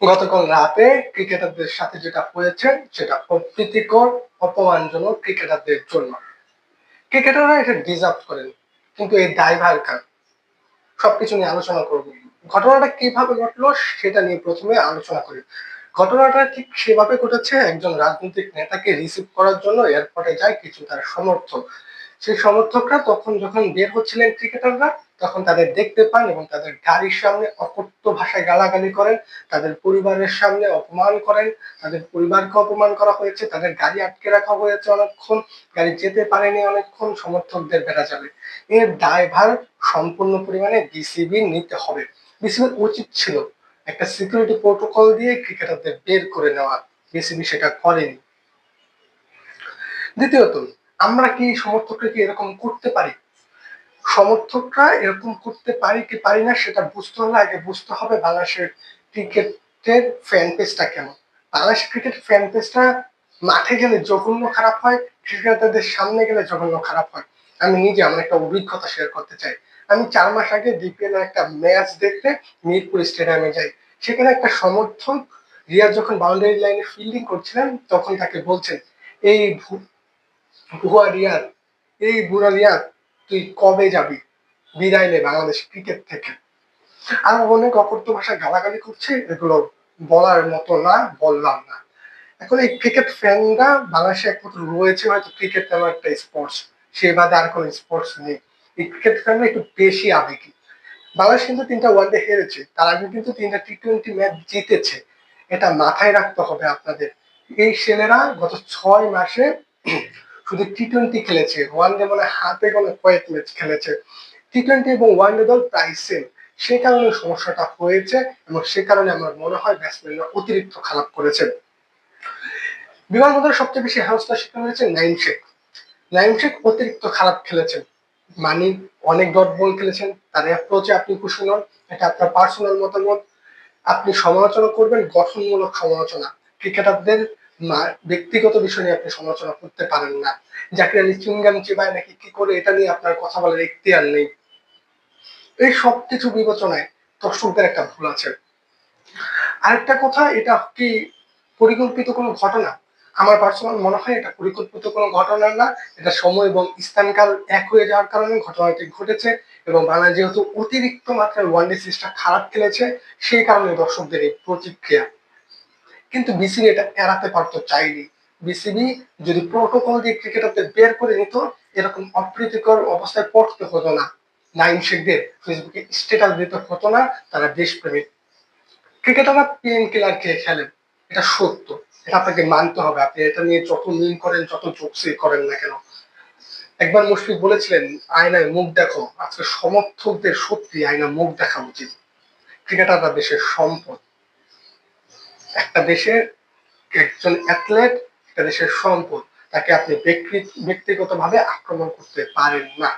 গতকাল রাতে ক্রিকেটারদের সাথে যেটা হয়েছে সেটা অপ্রীতিকর, অপমানজনক ক্রিকেটারদের জন্য। ক্রিকেটাররা এটা ডিজার্ভ করেন, কিন্তু এই দায়ভার কার? সবকিছু নিয়ে আলোচনা করব। ঘটনাটা কিভাবে ঘটলো সেটা নিয়ে প্রথমে আলোচনা করি। ঘটনাটা ঠিক সেভাবে ঘটেছে, একজন রাজনৈতিক নেতাকে রিসিভ করার জন্য এয়ারপোর্টে যায় কিছু তার সমর্থক। সেই সমর্থকরা তখন যখন বের হচ্ছিলেন ক্রিকেটাররা, তখন তাদের দেখতে পান এবং তাদের গাড়ির সামনে অকথ্য ভাষায় গালাগালি করেন, তাদের পরিবারের সামনে অপমান করেন, তাদের পরিবারকে অপমান করা হয়েছে, তাদের গাড়ি আটকে রাখা হয়েছে অনেকক্ষণ, গাড়ি যেতে পারেনি অনেকক্ষণ সমর্থকদের বেড়া যাবে। এর দায়ভার সম্পূর্ণ পরিমাণে বিসিবি নিতে হবে। বিসিবির উচিত ছিল একটা সিকিউরিটি প্রোটোকল দিয়ে ক্রিকেটারদের বের করে নেওয়া। বিসিবি সেটা করেনি। দ্বিতীয়ত, আমরা কি সমর্থকরা কি এরকম করতে পারি? সমর্থকরা এরকম করতে পারি কি পারি না সেটা বুঝতে হলে আগে বুঝতে হবে বাংলাদেশের ক্রিকেটের ফ্যান পেজটা কেমন। বাংলাদেশ ক্রিকেট ফ্যান পেজটা মাঠে গেলে জঘন্য খারাপ হয়, ক্রিকেটারদের সামনে গেলে জঘন্য খারাপ হয়। আমি নিজে আমার একটা অভিজ্ঞতা শেয়ার করতে চাই। আমি 4 মাস আগে বিপিএল এর একটা ম্যাচ দেখতে মিরপুর স্টেডিয়ামে যাই। সেখানে একটা সমর্থক রিয়াজ যখন বাউন্ডারি লাইনে ফিল্ডিং করছিলেন তখন তাকে বলছেন, এই ভুয়া রিয়াদ, এই বুড়া রিয়াদ, তুই কবে যাবি, বিদায় নে বাংলাদেশ ক্রিকেট থেকে। আর অনেক অকথ্য ভাষায় গালাগালি করছে, এগুলো বলার মতো না, বললাম না। এখন এই ক্রিকেট ফ্যানরা বাংলাদেশে একমাত্র রয়েছে হয়তো ক্রিকেট নামে একটা স্পোর্টস, সে বাদে আর কোনো স্পোর্টস নেই। এই ক্রিকেট ফ্যানরা একটু বেশি আবেগী। বাংলাদেশ কিন্তু 3টা ওয়ানডে হেরেছে, তার আগে কিন্তু 3টা টি-20 ম্যাচ জিতেছে। এটা মাথায় রাখতে হবে আপনাদের। এই ছেলেরা গত 6 মাসে শুধু টি-20 খেলেছে, ওয়ানডে মানে হাতে গোনা কয়েক ম্যাচ খেলেছে। টি-20 এবং ওয়ানডে দল প্রায় সেম। সে কারণে সমস্যাটা হয়েছে এবং সে কারণে আমার মনে হয় ব্যাটসম্যানরা অতিরিক্ত খারাপ করেছে। বিমানবন্দরে সবচেয়ে বেশি হেনস্থার শিকার হয়েছে নাইম শেখ। নাইম শেখ অতিরিক্ত খারাপ খেলেছেন। মানি অনেক ডট বল খেলেছেন, তার অ্যাপ্রোচে আপনি খুশি নন, এটা আপনার পার্সোনাল মতামত। আপনি সমালোচনা করবেন গঠনমূলক সমালোচনা, ক্রিকেটারদের ব্যক্তিগত বিষয় নিয়ে আপনি সমালোচনা করতে পারেন না। জাকির আলী চুইংগাম চিবায় নাকি কি করে এটা নিয়ে আপনার কথা বলার এখতিয়ার নেই। এই সব কিছু বিবেচনায় দর্শকদের একটা ভুল আছে। আরেকটা কথা, এটা কি পরিকল্পিত কোনো ঘটনা? আমার পার্সোনাল মনে হয় এটা পরিকল্পিত কোনো ঘটনা না, এটা সময় এবং স্থানকাল এক হয়ে যাওয়ার কারণে ঘটনাটি ঘটেছে। এবং বাংলাদেশ যেহেতু অতিরিক্ত মাত্রায় ওয়ানডে সিরিজটা খারাপ খেলেছে, সেই কারণে দর্শকদের এই প্রতিক্রিয়া। কিন্তু বিসিবি এটা এড়াতে পারতো চাইলেই। বিসিবি যদি প্রোটোকল দিয়ে ক্রিকেটারদের বের করে নিত, এরকম অপ্রীতিকর অবস্থায় পড়তে হতো না। নাইম শেখদের ফেসবুকে স্ট্যাটাস দিতে হতো না, তারা দেশপ্রেমিক। ক্রিকেটাররা পেন কিলার খেয়ে খেলেন, এটা সত্য, এটা আপনাকে মানতে হবে। আপনি এটা নিয়ে যত মিন করেন, যত জোকসি করেন না কেন। একবার মুশফিক বলেছিলেন, আয়নায় মুখ দেখো। আজকে সমর্থকদের সত্যি আয়নায় মুখ দেখা উচিত। ক্রিকেটাররা দেশের সম্পদ। একটা দেশের একজন অ্যাথলেট একটা দেশের সম্পদ, তাকে আপনি ব্যক্তিগতভাবে আক্রমণ করতে পারেন না।